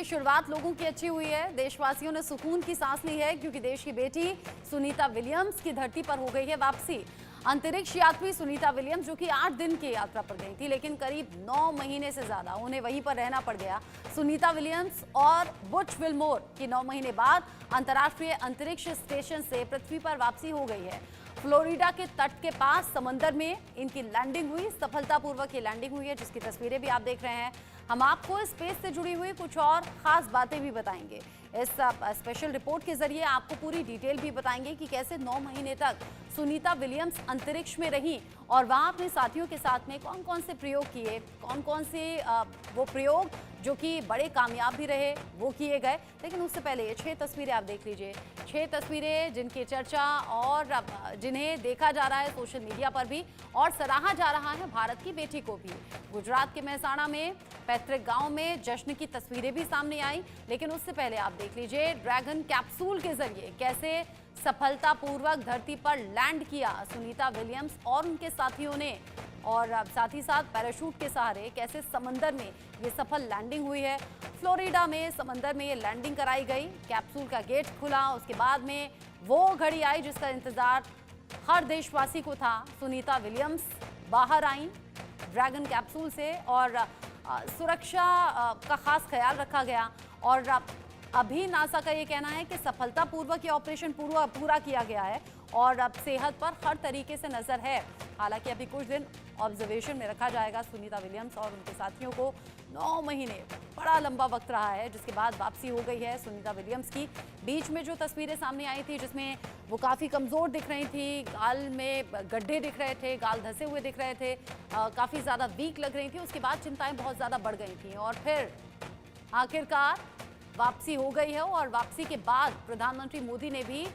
शुरुआत लोगों की अच्छी हुई है। देशवासियों ने सुकून की सांस ली है क्योंकि देश की बेटी सुनीता विलियम्स की धरती पर हो गई है वापसी। अंतरिक्ष यात्री सुनीता विलियम्स जो कि 8 दिन की यात्रा पर गई थी, लेकिन करीब 9 महीने से ज्यादा उन्हें वहीं पर रहना पड़ गया। सुनीता विलियम्स और बुच विल्मोर की 9 महीने बाद अंतर्राष्ट्रीय अंतरिक्ष स्टेशन से पृथ्वी पर वापसी हो गई है। फ्लोरिडा के तट के पास समंदर में इनकी लैंडिंग हुई, सफलतापूर्वक ये लैंडिंग हुई है, जिसकी तस्वीरें भी आप देख रहे हैं। हम आपको स्पेस से जुड़ी हुई कुछ और खास बातें भी बताएंगे। इस स्पेशल रिपोर्ट के जरिए आपको पूरी डिटेल भी बताएंगे कि कैसे 9 महीने तक सुनीता विलियम्स अंतरिक्ष में रही और वहां अपने साथियों के साथ में कौन कौन से प्रयोग किए, कौन कौन से वो प्रयोग जो कि बड़े कामयाब भी रहे वो किए गए। लेकिन उससे पहले ये 6 तस्वीरें आप देख लीजिए। 6 तस्वीरें जिनकी चर्चा और जिन्हें देखा जा रहा है सोशल मीडिया पर भी और सराहा जा रहा है भारत की बेटी को भी। गुजरात के मेहसाणा में पैतृक गांव में जश्न की तस्वीरें भी सामने आई। लेकिन उससे पहले आप देख लीजिए ड्रैगन कैप्सूल के जरिए कैसे सफलतापूर्वक धरती पर लैंड किया सुनीता विलियम्स और उनके साथियों ने, और साथ ही साथ पैराशूट के सहारे कैसे समंदर में ये सफल लैंडिंग हुई है। फ्लोरिडा में समंदर में ये लैंडिंग कराई गई, कैप्सूल का गेट खुला, उसके बाद में वो घड़ी आई जिसका इंतजार हर देशवासी को था। सुनीता विलियम्स बाहर आई ड्रैगन कैप्सूल से और सुरक्षा का खास ख्याल रखा गया और अभी नासा का ये कहना है कि सफलतापूर्वक ये ऑपरेशन पूरा किया गया है और अब सेहत पर हर तरीके से नजर है। हालांकि अभी कुछ दिन ऑब्जर्वेशन में रखा जाएगा सुनीता विलियम्स और उनके साथियों को। 9 महीने बड़ा लंबा वक्त रहा है जिसके बाद वापसी हो गई है सुनीता विलियम्स की। बीच में जो तस्वीरें सामने आई थी जिसमें वो काफ़ी कमज़ोर दिख रही थी, गाल में गड्ढे दिख रहे थे, गाल धसे हुए दिख रहे थे, काफ़ी ज़्यादा वीक लग रही थी। उसके बाद चिंताएं बहुत ज़्यादा बढ़ गई थी और फिर आखिरकार वापसी हो गई है और वापसी के बाद प्रधानमंत्री मोदी ने भी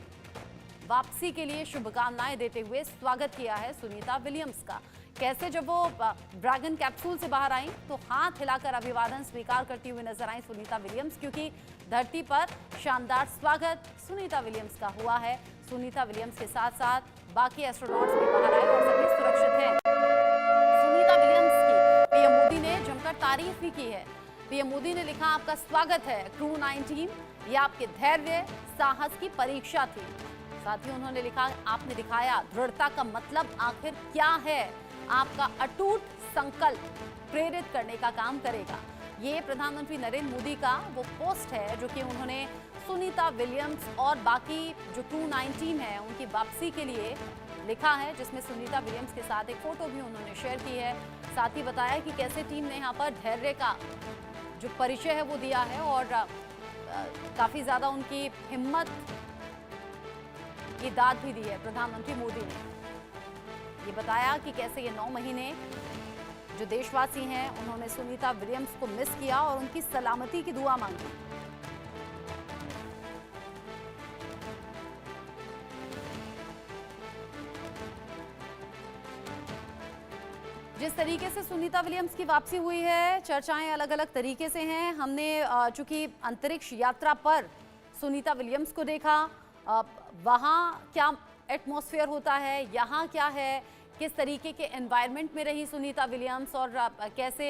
वापसी के लिए शुभकामनाएं देते हुए स्वागत किया है सुनीता विलियम्स का। कैसे जब वो ड्रैगन कैप्सूल से बाहर आई तो हाथ हिलाकर अभिवादन स्वीकार करती हुई नजर आई सुनीता विलियम्स, क्योंकि धरती पर शानदार स्वागत सुनीता विलियम्स का हुआ है। सुनीता विलियम्स के साथ साथ बाकी एस्ट्रोनॉट्स भी बाहर आए और सभी सुरक्षित हैं। सुनीता विलियम्स की पीएम मोदी ने जमकर तारीफ भी की है। पीएम मोदी ने लिखा, आपका स्वागत है क्रू 19, ये आपके धैर्य साहस की परीक्षा थी। साथ ही उन्होंने लिखा, आपने दिखाया दृढ़ता का मतलब आखिर क्या है, आपका अटूट संकल्प प्रेरित करने का काम करेगा। ये प्रधानमंत्री नरेंद्र मोदी का वो पोस्ट है जो कि उन्होंने सुनीता विलियम्स और बाकी जो क्रू 19 है उनकी वापसी के लिए लिखा है, जिसमें सुनीता विलियम्स के साथ एक फोटो भी उन्होंने शेयर की है। साथ ही बताया कि कैसे टीम ने यहाँ पर धैर्य का जो परिचय है वो दिया है और काफी ज्यादा उनकी हिम्मत की दाद भी दी है प्रधानमंत्री मोदी ने। ये बताया कि कैसे ये 9 महीने जो देशवासी हैं उन्होंने सुनीता विलियम्स को मिस किया और उनकी सलामती की दुआ मांगी। जिस तरीके से सुनीता विलियम्स की वापसी हुई है, चर्चाएं अलग अलग तरीके से हैं। हमने चूंकि अंतरिक्ष यात्रा पर सुनीता विलियम्स को देखा, वहाँ क्या एटमॉस्फेयर होता है, यहाँ क्या है, किस तरीके के एनवायरनमेंट में रही सुनीता विलियम्स और कैसे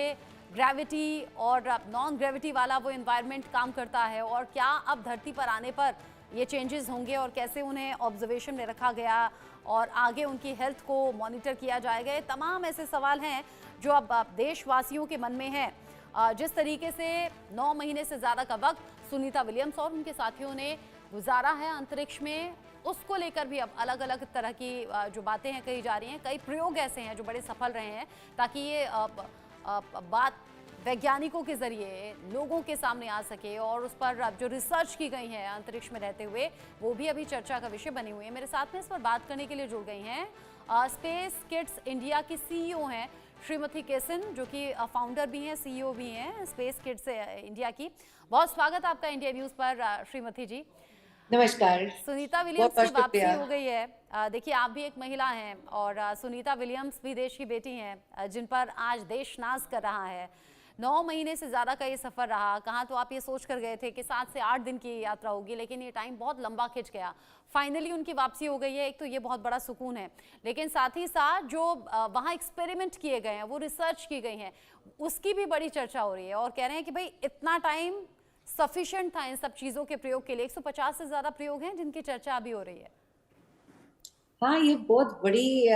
ग्रेविटी और नॉन ग्रेविटी वाला वो एनवायरनमेंट काम करता है और क्या अब धरती पर आने पर ये चेंजेस होंगे और कैसे उन्हें ऑब्जर्वेशन में रखा गया और आगे उनकी हेल्थ को मॉनिटर किया जाएगा। ये तमाम ऐसे सवाल हैं जो अब देशवासियों के मन में हैं। जिस तरीके से 9 महीने से ज़्यादा का वक्त सुनीता विलियम्स और उनके साथियों ने गुजारा है अंतरिक्ष में, उसको लेकर भी अब अलग अलग तरह की जो बातें हैं कही जा रही हैं। कई प्रयोग ऐसे हैं जो बड़े सफल रहे हैं ताकि ये बात वैज्ञानिकों के जरिए लोगों के सामने आ सके और उस पर जो रिसर्च की गई है अंतरिक्ष में रहते हुए वो भी अभी चर्चा का विषय बनी हुई है। मेरे साथ में इस पर बात करने के लिए जुड़ गई हैं स्पेस किड्स इंडिया की सीईओ हैं श्रीमती केसन, जो कि फाउंडर भी हैं, सीईओ भी हैं स्पेस किड्स इंडिया की। बहुत स्वागत आपका इंडिया न्यूज़ पर श्रीमती जी। नमस्कार। सुनीता विलियम्स की वापसी हो गई है। देखिए आप भी एक महिला हैं और सुनीता विलियम्स भी देश की बेटी हैं जिन पर आज देश नाज कर रहा है। 9 महीने से ज़्यादा का ये सफ़र रहा। कहाँ तो आप ये सोच कर गए थे कि 7 से 8 दिन की यात्रा होगी, लेकिन ये टाइम बहुत लंबा खिंच गया। फाइनली उनकी वापसी हो गई है। एक तो ये बहुत बड़ा सुकून है, लेकिन साथ ही साथ जो वहाँ एक्सपेरिमेंट किए गए हैं, वो रिसर्च की गई हैं, उसकी भी बड़ी चर्चा हो रही है और कह रहे हैं कि भाई इतना टाइम सफिशिएंट था इन सब चीजों के प्रयोग के लिए? 150 से ज्यादा प्रयोग हैं जिनकी चर्चा अभी हो रही है। हाँ, ये बहुत बड़ी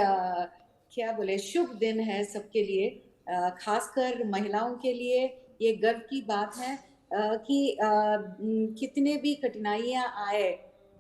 क्या बोले शुभ दिन है सबके लिए, खासकर महिलाओं के लिए ये गर्व की बात है कि कितने भी कठिनाइयाँ आए,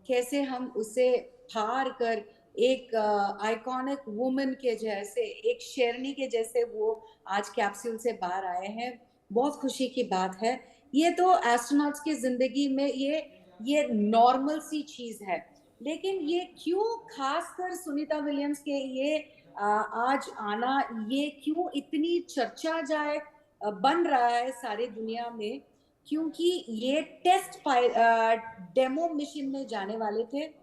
कैसे हम उसे पार कर एक आइकॉनिक वुमन के जैसे, एक शेरनी के जैसे वो आज कैप्सूल से बाहर आए हैं। बहुत खुशी की बात है। ये तो एस्ट्रोनॉट्स की ज़िंदगी में ये नॉर्मल सी चीज़ है। लेकिन ये क्यों खासकर सुनीता विलियम्स के ये आज आना, ये क्यों इतनी चर्चा जाए बन रहा है सारी दुनिया में, क्योंकि ये डेमो मिशन में जाने वाले थे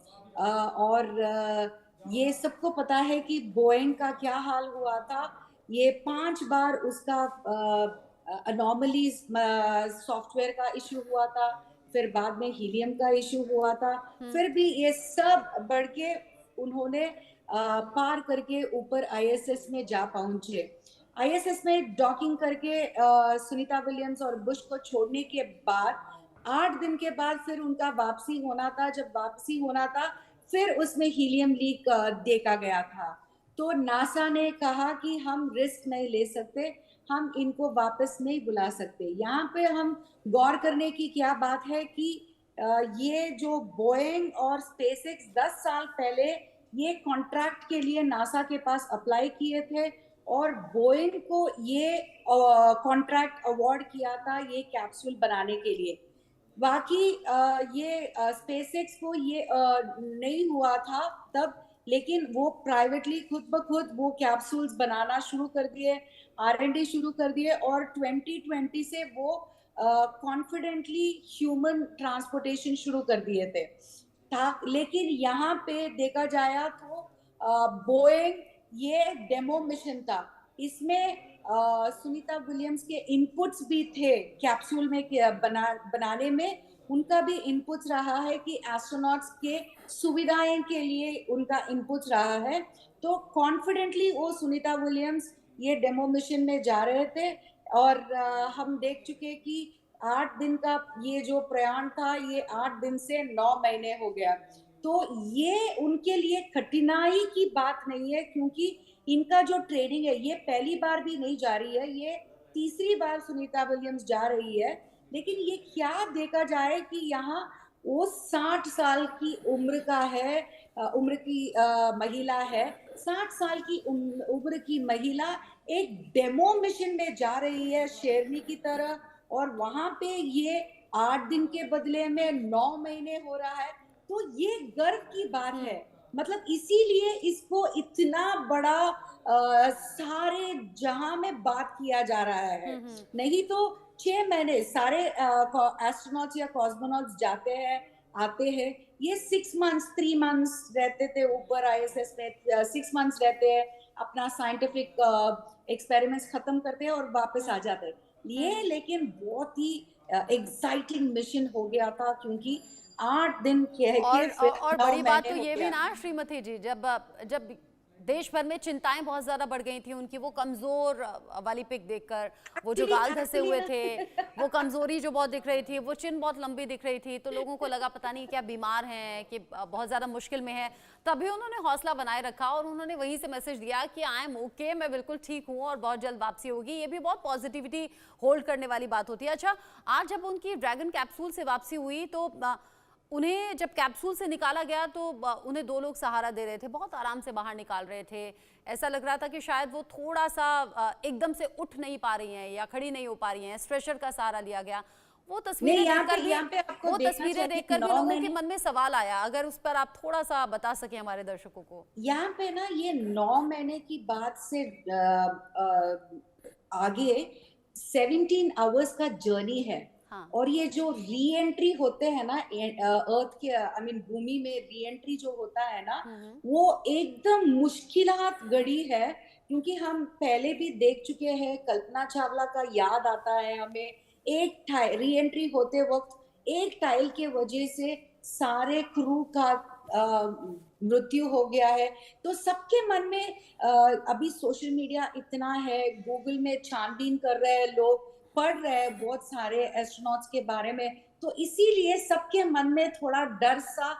और ये सबको पता है कि बोइंग का क्या हाल हुआ था। ये 5 बार उसका अनोमलीज सॉफ्टवेयर का इश्यू हुआ था, फिर बाद में हीलियम का इश्यू हुआ था, फिर भी ये सब बढ़ के उन्होंने पार करके ऊपर आईएसएस में जा पहुंचे। आईएसएस में डॉकिंग करके सुनीता विलियम्स और बुश को छोड़ने के बाद 8 दिन के बाद फिर उनका वापसी होना था। जब वापसी होना था फिर उसमें हीलियम लीक देखा गया था। तो नासा ने कहा कि हम रिस्क नहीं ले सकते, हम इनको वापस नहीं बुला सकते। यहाँ पे हम गौर करने की क्या बात है कि ये जो बोइंग और स्पेसएक्स 10 साल पहले ये कॉन्ट्रैक्ट के लिए नासा के पास अप्लाई किए थे और बोइंग को ये कॉन्ट्रैक्ट अवार्ड किया था ये कैप्सूल बनाने के लिए। बाकी ये स्पेसएक्स को ये नहीं हुआ था तब, लेकिन वो प्राइवेटली खुद ब खुद वो कैप्सूल्स बनाना शुरू कर दिए, आर&डी शुरू कर दिए और 2020 से वो कॉन्फिडेंटली ह्यूमन ट्रांसपोर्टेशन शुरू कर दिए थे था। लेकिन यहाँ पे देखा जाए तो बोइंग ये डेमो मिशन था, इसमें सुनीता विलियम्स के इनपुट्स भी थे कैप्सूल में बनाने में। उनका भी इनपुट्स रहा है कि एस्ट्रोनॉट्स के सुविधाएं के लिए उनका इनपुट्स रहा है। तो कॉन्फिडेंटली वो सुनीता विलियम्स ये डेमो मिशन में जा रहे थे और हम देख चुके कि 8 दिन का ये जो प्रयाण था ये 8 दिन से 9 महीने हो गया। तो ये उनके लिए कठिनाई की बात नहीं है, क्योंकि इनका जो ट्रेनिंग है ये पहली बार भी नहीं जा रही है, ये तीसरी बार सुनीता विलियम्स जा रही है। लेकिन ये क्या देखा जाए कि यहाँ वो 60 साल की उम्र का है, उम्र की महिला है। 60 साल की उम्र की महिला एक डेमो मिशन में जा रही है शेरनी की तरह, और वहां पे ये 8 दिन के बदले में 9 महीने हो रहा है। तो ये गर्व की बात है। मतलब इसीलिए इसको इतना बड़ा सारे जहां में बात किया जा रहा है। नहीं तो 6 महीने सारे एस्ट्रोनॉट्स या कॉस्मोनॉट्स जाते हैं आते हैं, ये 6 मंथ्स 3 मंथ्स रहते थे ऊपर आईएसएस में, 6 मंथ्स रहते हैं, अपना साइंटिफिक एक्सपेरिमेंट्स खत्म करते हैं और वापस आ जाते हैं। ये लेकिन बहुत ही एक्साइटिंग मिशन हो गया था, क्योंकि 8 दिन कह के फिर और 9 बड़ी बात महीने तो हो ये भी गया। ना श्रीमती जी, जब जब देश भर में चिंताएं बहुत ज्यादा बढ़ गई थी उनकी, वो कमजोर वाली पिक देखकर, वो जो गाल धसे हुए थे, वो कमजोरी जो बहुत दिख रही थी, वो चिन बहुत लंबी दिख रही थी, तो लोगों को लगा पता नहीं क्या बीमार हैं कि बहुत ज्यादा मुश्किल में है। तभी उन्होंने हौसला बनाए रखा और उन्होंने वहीं से मैसेज दिया कि आई एम ओके, मैं बिल्कुल ठीक हूँ और बहुत जल्द वापसी होगी। ये भी बहुत पॉजिटिविटी होल्ड करने वाली बात होती है। अच्छा, आज जब उनकी ड्रैगन कैप्सूल से वापसी हुई तो उन्हें जब कैप्सूल से निकाला गया तो उन्हें 2 लोग सहारा दे रहे थे, बहुत आराम से बाहर निकाल रहे थे। ऐसा लग रहा था कि शायद वो थोड़ा सा एकदम से उठ नहीं पा रही हैं या खड़ी नहीं हो पा रही हैं, स्ट्रेचर का सहारा लिया गया। वो तस्वीरें देखकर भी लोगों के मन में सवाल आया। अगर उस पर आप थोड़ा सा बता सके हमारे दर्शकों को। यहाँ पे ना ये 9 महीने की बात से आगे 17 आवर्स का जर्नी है। हाँ। और ये जो री एंट्री होते हैं ना अर्थ के, आई मीन भूमि में री एंट्री जो होता है ना, वो एकदम मुश्किलात गढ़ी है। क्योंकि हम पहले भी देख चुके हैं, कल्पना चावला का याद आता है हमें, एक री एंट्री होते वक्त एक टाइल के वजह से सारे क्रू का मृत्यु हो गया है। तो सबके मन में अभी सोशल मीडिया इतना है, गूगल में छानबीन कर रहे हैं लोग, पढ़ रहे हैं बहुत सारे एस्ट्रोनॉट्स के बारे में, तो इसीलिए सबके मन में थोड़ा डर सा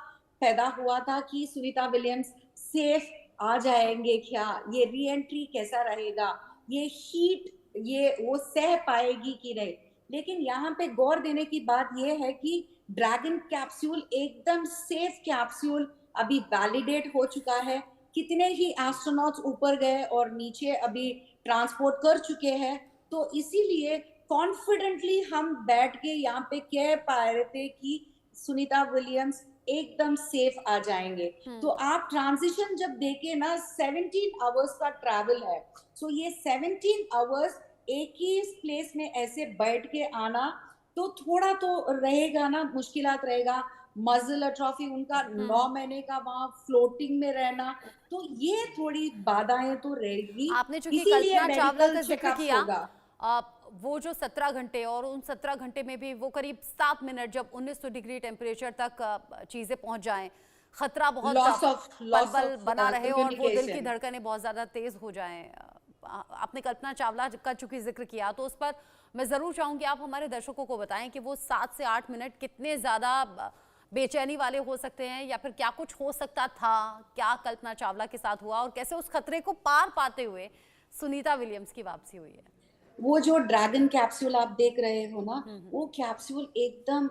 पैदा हुआ था कि सुनीता विलियम्स सेफ आ जाएंगे क्या, ये री एंट्री कैसा रहेगा, ये हीट ये वो सह पाएगी कि नहीं। लेकिन यहाँ पे गौर देने की बात ये है कि ड्रैगन कैप्सूल एकदम सेफ कैप्सूल अभी वैलिडेट हो चुका है। कितने ही एस्ट्रोनॉट्स ऊपर गए और नीचे अभी ट्रांसपोर्ट कर चुके हैं, तो इसीलिए कॉन्फिडेंटली हम बैठ के यहाँ पे कह पा रहे थे कि सुनीता विलियम्स एकदम सेफ आ जाएंगे। तो आप ट्रांजिशन जब देखे ना, 17 आवर्स का ट्रैवल है, सो ये 17 आवर्स एक ही प्लेस में ऐसे बैठ के आना तो थोड़ा तो रहेगा ना, मुश्किलात रहेगा। मजल अट्रॉफी उनका 9 महीने का वहां फ्लोटिंग में रहना, तो ये थोड़ी बाधाएं तो रहेगी, आपने चूंकि इसीलिए कल्पना चावला मेडिकल का जिक्र चेकअप किया, होगा। वो जो 17 घंटे और उन 17 घंटे में भी वो करीब 7 मिनट जब 1900 डिग्री टेम्परेचर तक चीजें पहुंच जाएं, खतरा बहुत लॉस ऑफ पल बना रहे और वो दिल की कम्युनिकेशन। धड़कनें बहुत ज्यादा तेज हो जाएं। आपने कल्पना चावला का चूंकि जिक्र किया तो उस पर मैं जरूर चाहूंगी आप हमारे दर्शकों को बताएं कि वो 7 से 8 मिनट कितने ज्यादा बेचैनी वाले हो सकते हैं, या फिर क्या कुछ हो सकता था, क्या कल्पना चावला के साथ हुआ और कैसे उस खतरे को पार पाते हुए सुनीता विलियम्स की वापसी हुई है। वो जो ड्रैगन कैप्सूल आप देख रहे हो ना, वो कैप्सूल एकदम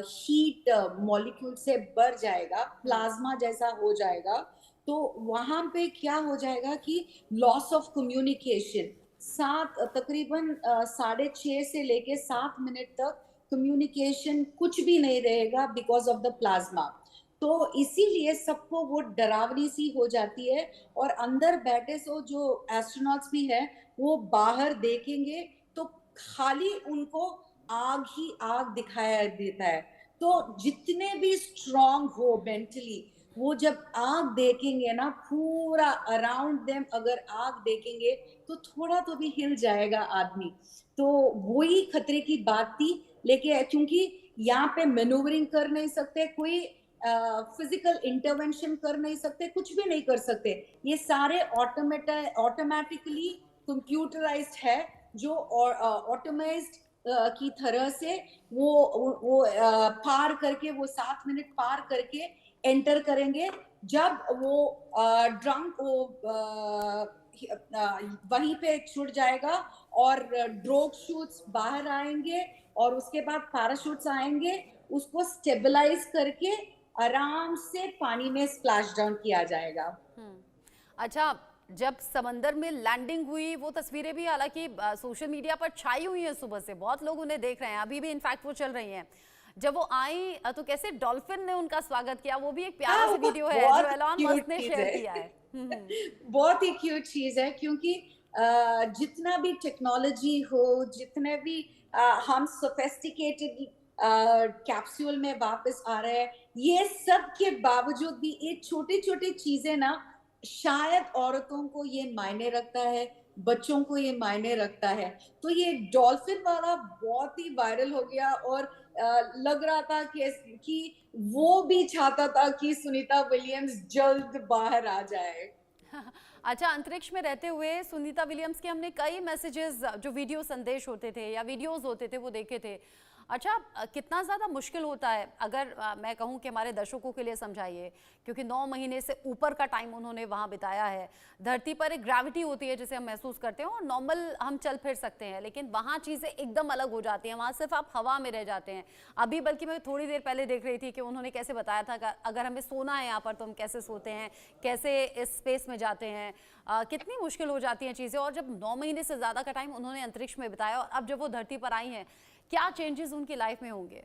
हीट मॉलिक्यूल से भर जाएगा, प्लाज्मा जैसा हो जाएगा। तो वहां पे क्या हो जाएगा कि लॉस ऑफ कम्युनिकेशन, सात तकरीबन 6:30 से लेके 7 मिनट तक कम्युनिकेशन कुछ भी नहीं रहेगा बिकॉज ऑफ द प्लाज्मा। तो इसीलिए सबको वो डरावनी सी हो जाती है, और अंदर बैठे सो जो एस्ट्रोनॉट्स भी है वो बाहर देखेंगे तो खाली उनको आग ही आग दिखाया देता है। तो जितने भी स्ट्रांग हो मेंटली, वो जब आग देखेंगे ना, पूरा अराउंड देम अगर आग देखेंगे तो थोड़ा तो भी हिल जाएगा आदमी। तो वही खतरे की बात थी। लेकिन क्योंकि यहाँ पे मैनूवरिंग कर नहीं सकते, कोई फिजिकल इंटरवेंशन कर नहीं सकते, कुछ भी नहीं कर सकते, ये सारे ऑटोमेटिकली कंप्यूटराइज्ड है, जो ऑटोमाइज्ड की तरह से वो पार करके, वो 7 मिनट पार करके एंटर करेंगे। जब वो ड्रंक वो वहीं पे छूट जाएगा और ड्रोग शूट्स बाहर आएंगे, और उसके बाद पैराशूट्स आएंगे, उसको स्टेबलाइज करके आराम से पानी में स्प्लैश डाउन किया जाएगा। अच्छा, जब समंदर में लैंडिंग हुई वो तस्वीरें भी हालांकि सोशल मीडिया पर छाई हुई हैं, सुबह से बहुत लोग उन्हें देख रहे हैं, अभी भी इनफैक्ट वो चल रही हैं। जब वो आई तो कैसे डॉल्फिन ने उनका स्वागत किया, वो भी एक प्यारा सा वीडियो है जो एलॉन मस्क ने शेयर किया है। बहुत ही क्यूट चीज है, क्योंकि जितना भी टेक्नोलॉजी हो, जितने भी हम सोफेस्टिकेटेड कैप्सूल में वापस आ रहे हैं, ये सब के बावजूद भी ये छोटी छोटी चीजें ना, शायद औरतों को ये मायने रखता है, बच्चों को ये मायने रखता है। तो ये डॉल्फिन वाला बहुत ही वायरल हो गया, और लग रहा था कि वो भी चाहता था कि सुनीता विलियम्स जल्द बाहर आ जाए। अच्छा, अंतरिक्ष में रहते हुए सुनीता विलियम्स के हमने कई मैसेजेस, जो वीडियो संदेश होते थे या वीडियोस होते थे, वो देखे थे। अच्छा, कितना ज़्यादा मुश्किल होता है, अगर मैं कहूँ कि हमारे दर्शकों के लिए समझाइए, क्योंकि 9 महीने से ऊपर का टाइम उन्होंने वहाँ बिताया है। धरती पर एक ग्रेविटी होती है जिसे हम महसूस करते हैं और नॉर्मल हम चल फिर सकते हैं, लेकिन वहाँ चीज़ें एकदम अलग हो जाती हैं, वहाँ सिर्फ आप हवा में रह जाते हैं। अभी बल्कि मैं थोड़ी देर पहले देख रही थी कि उन्होंने कैसे बताया था कि अगर हमें सोना है यहाँ पर तो हम कैसे सोते हैं, कैसे इस स्पेस में जाते हैं, कितनी मुश्किल हो जाती हैं चीज़ें। और जब 9 महीने से ज़्यादा का टाइम उन्होंने अंतरिक्ष में बिताया और अब जब वो धरती पर आई हैं, क्या चेंजेस उनकी लाइफ में होंगे?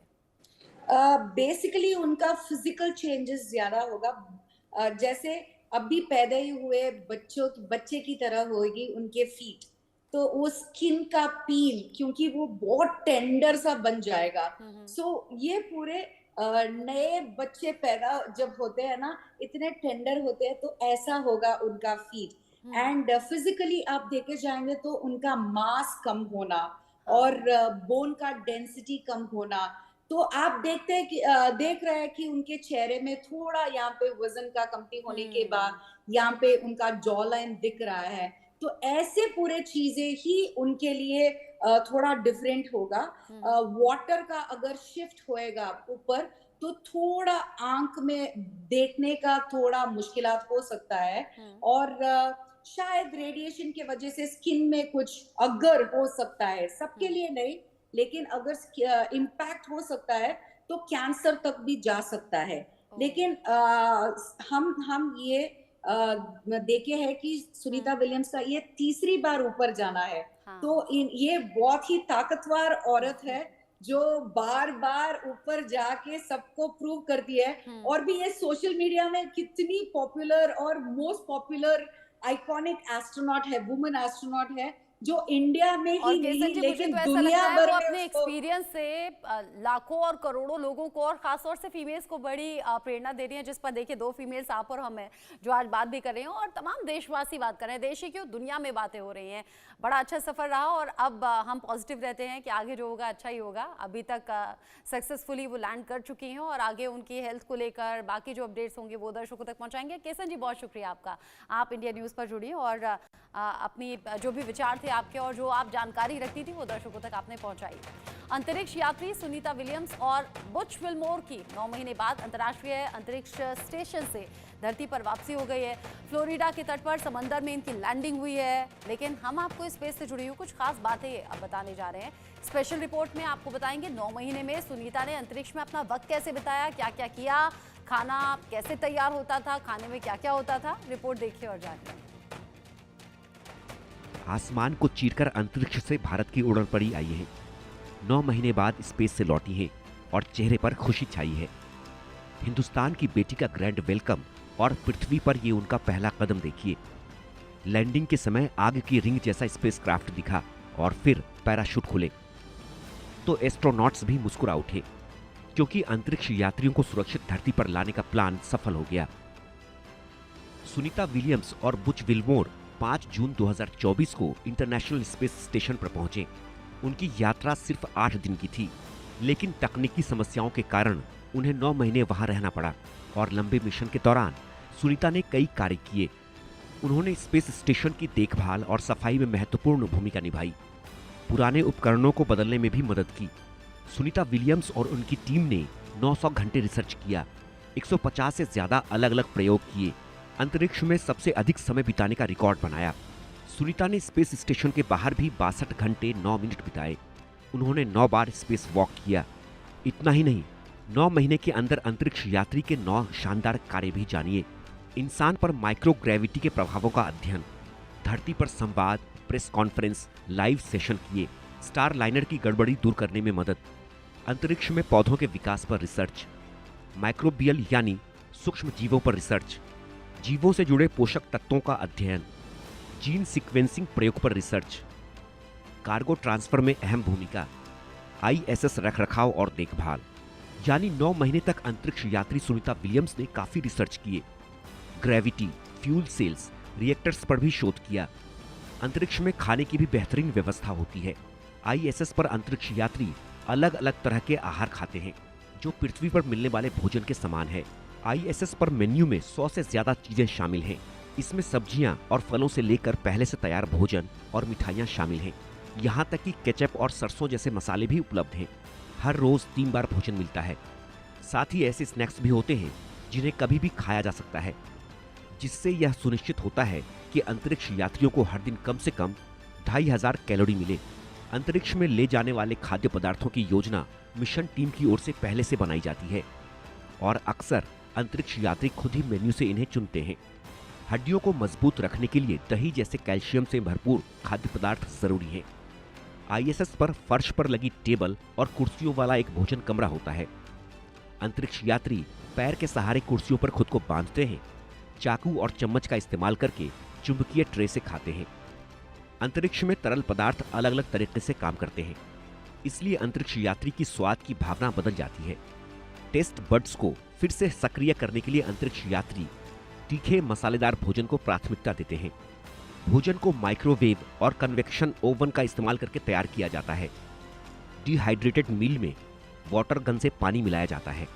बेसिकली उनका फिजिकल चेंजेस ज्यादा होगा। जैसे अभी पैदा ही हुए बच्चे की तरह होगी उनके फीट, तो वो स्किन का पील, क्योंकि वो बहुत टेंडर सा बन जाएगा। सो ये पूरे नए बच्चे पैदा जब होते हैं ना, इतने टेंडर होते हैं, तो ऐसा होगा उनका फीट। एंड फिजिकली आप देखे जाएंगे तो उनका मास कम होना और बोन का डेंसिटी कम होना। तो आप देखते हैं कि देख रहे हैं कि उनके चेहरे में थोड़ा यहाँ पे वजन का कमती होने के बाद यहाँ पे उनका जॉ लाइन दिख रहा है। तो ऐसे पूरे चीजें ही उनके लिए थोड़ा डिफरेंट होगा। वाटर का अगर शिफ्ट होएगा ऊपर तो थोड़ा आंख में देखने का थोड़ा मुश्किलात हो सकता है, और शायद रेडिएशन की वजह से स्किन में कुछ अगर हो सकता है, सबके लिए नहीं, लेकिन अगर इम्पैक्ट हो सकता है तो कैंसर तक भी जा सकता है। लेकिन हम ये देखे हैं कि सुनीता विलियम्स का ये तीसरी बार ऊपर जाना है। तो ये बहुत ही ताकतवर औरत है जो बार बार ऊपर जाके सबको प्रूव करती है, और भी ये सोशल मीडिया में कितनी पॉपुलर और मोस्ट पॉपुलर आइकॉनिक एस्ट्रोनॉट है, वुमेन एस्ट्रोनॉट है, जो इंडिया में और ही केसन नहीं जी, मुझे लेकिन तो ऐसा दुनिया लगता है भर वो में अपने उसको एक्सपीरियंस से लाखों और करोड़ों लोगों को और खासतौर से फीमेल्स को बड़ी प्रेरणा दे रही हैं, जिस पर देखिए 2 फीमेल्स आप और हम हैं जो आज बात भी कर रहे हैं और तमाम देशवासी बात कर रहे हैं। देश ही क्यों, दुनिया में बातें हो रही हैं। बड़ा अच्छा सफर रहा और अब हम पॉजिटिव रहते हैं कि आगे जो होगा अच्छा ही होगा। अभी तक सक्सेसफुली वो लैंड कर चुकी हैं और आगे उनकी हेल्थ को लेकर बाकी जो अपडेट्स होंगे वो दर्शकों तक पहुंचाएंगे। केसन जी, बहुत शुक्रिया आपका, आप इंडिया न्यूज़ पर जुड़ी और अपनी जो भी विचार थे आपके और जो आप जानकारी रखती थी वो दर्शकों तक आपने पहुंचाई। अंतरिक्ष यात्री सुनीता विलियम्स और बुच विल्मोर की 9 महीने बाद अंतर्राष्ट्रीय अंतरिक्ष स्टेशन से धरती पर वापसी हो गई है। फ्लोरिडा के तट पर समंदर में इनकी लैंडिंग हुई है, लेकिन हम आपको स्पेस से जुड़ी हुई कुछ खास बातें अब बताने जा रहे हैं। स्पेशल रिपोर्ट में आपको बताएंगे 9 महीने में सुनीता ने अंतरिक्ष में अपना वक्त कैसे बिताया, क्या क्या किया, खाना कैसे तैयार होता था, खाने में क्या क्या होता था। रिपोर्ट देखिए और जानिए। आसमान को चीरकर अंतरिक्ष से भारत की उड़न पड़ी आई है। 9 महीने बाद स्पेस से लौटी है और चेहरे पर खुशी छाई है। हिंदुस्तान की बेटी का ग्रैंड वेलकम और पृथ्वी पर ये उनका पहला कदम देखिए। लैंडिंग के समय आग की रिंग जैसा स्पेसक्राफ्ट दिखा और फिर पैराशूट खुले तो एस्ट्रोनॉट्स भी मुस्कुरा उठे, क्योंकि अंतरिक्ष यात्रियों को सुरक्षित धरती पर लाने का प्लान सफल हो गया। सुनीता विलियम्स और बुच विल्मोर 5 जून 2024 को इंटरनेशनल स्पेस स्टेशन पर पहुंचे। उनकी यात्रा सिर्फ 8 दिन की थी, लेकिन तकनीकी समस्याओं के कारण उन्हें 9 महीने वहां रहना पड़ा और लंबे मिशन के दौरान सुनीता ने कई कार्य किए। उन्होंने स्पेस स्टेशन की देखभाल और सफाई में महत्वपूर्ण भूमिका निभाई, पुराने उपकरणों को बदलने में भी मदद की। सुनीता विलियम्स और उनकी टीम ने 900 घंटे रिसर्च किया, 150 से ज्यादा अलग अलग प्रयोग किए, अंतरिक्ष में सबसे अधिक समय बिताने का रिकॉर्ड बनाया। सुनीता ने स्पेस स्टेशन के बाहर भी 62 घंटे 9 मिनट बिताए। उन्होंने 9 बार स्पेस वॉक किया। इतना ही नहीं, 9 महीने के अंदर अंतरिक्ष यात्री के 9 शानदार कार्य भी जानिए। इंसान पर माइक्रोग्रेविटी के प्रभावों का अध्ययन, धरती पर संवाद, प्रेस कॉन्फ्रेंस, लाइव सेशन किए, स्टार लाइनर की गड़बड़ी दूर करने में मदद, अंतरिक्ष में पौधों के विकास पर रिसर्च, माइक्रोबियल यानी सूक्ष्म जीवों पर रिसर्च, जीवों से जुड़े पोषक तत्वों का अध्ययन, जीन सीक्वेंसिंग प्रयोग पर रिसर्च, कार्गो ट्रांसफर में अहम भूमिका, ISS रखरखाव और देखभाल। यानी 9 महीने तक अंतरिक्ष यात्री सुनीता विलियम्स ने काफी रिसर्च किए। ग्रेविटी, फ्यूल सेल्स, रिएक्टर्स पर भी शोध किया। अंतरिक्ष में खाने की भी बेहतरीन व्यवस्था होती है। ISS पर अंतरिक्ष यात्री अलग अलग तरह के आहार खाते हैं, जो पृथ्वी पर मिलने वाले भोजन के समान है। ISS पर मेन्यू में 100 से ज्यादा चीजें शामिल हैं। इसमें सब्जियां और फलों से लेकर पहले से तैयार भोजन और मिठाइयां शामिल हैं। यहाँ तक कि केचप और सरसों जैसे मसाले भी उपलब्ध हैं। हर रोज 3 बार भोजन मिलता है। साथ ही ऐसे स्नैक्स भी होते हैं जिन्हें कभी भी खाया जा सकता है, जिससे यह सुनिश्चित होता है कि अंतरिक्ष यात्रियों को हर दिन कम से कम 2500 कैलोरी मिले। अंतरिक्ष में ले जाने वाले खाद्य पदार्थों की योजना मिशन टीम की ओर से पहले से बनाई जाती है और अक्सर अंतरिक्ष यात्री खुद ही मेन्यू से इन्हें चुनते हैं। हड्डियों को मजबूत रखने के लिए दही जैसे कैल्शियम से भरपूर खाद्य पदार्थ जरूरी है। ISS पर फर्श पर लगी टेबल और कुर्सियों वाला एक भोजन कमरा होता है। अंतरिक्ष यात्री पैर के सहारे कुर्सियों पर खुद को बांधते हैं, चाकू और चम्मच का इस्तेमाल करके चुंबकीय ट्रे से खाते हैं। अंतरिक्ष में तरल पदार्थ अलग अलग तरीके से काम करते हैं, इसलिए अंतरिक्ष यात्री की स्वाद की भावना बदल जाती है। टेस्ट बड्स को फिर से सक्रिय करने के लिए अंतरिक्ष यात्री तीखे मसालेदार भोजन को प्राथमिकता देते हैं। भोजन को माइक्रोवेव और कन्वेक्शन ओवन का इस्तेमाल करके तैयार किया जाता है। डिहाइड्रेटेड मील में वाटर गन से पानी मिलाया जाता है।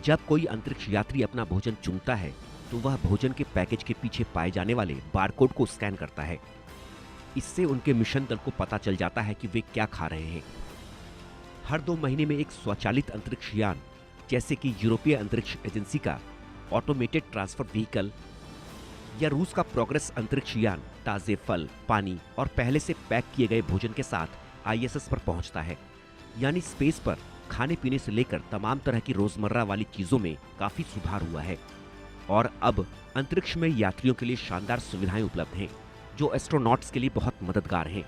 जब कोई अंतरिक्ष यात्री अपना भोजन चुनता है तो वह भोजन के पैकेज के पीछे पाए जाने वाले बारकोड को स्कैन करता है। इससे उनके मिशन दल को पता चल जाता है कि वे क्या खा रहे हैं। हर 2 महीने में एक स्वचालित अंतरिक्ष यान जैसे कि यूरोपीय अंतरिक्ष एजेंसी का ऑटोमेटेड ट्रांसफर व्हीकल या रूस का प्रोग्रेस अंतरिक्ष यान ताजे फल, पानी और पहले से पैक किए गए भोजन के साथ आईएसएस पर पहुंचता है। यानी स्पेस पर खाने पीने से लेकर तमाम तरह की रोजमर्रा वाली चीजों में काफी सुधार हुआ है और अब अंतरिक्ष में यात्रियों के लिए शानदार सुविधाएं उपलब्ध हैं जो एस्ट्रोनॉट्स के लिए बहुत मददगार हैं।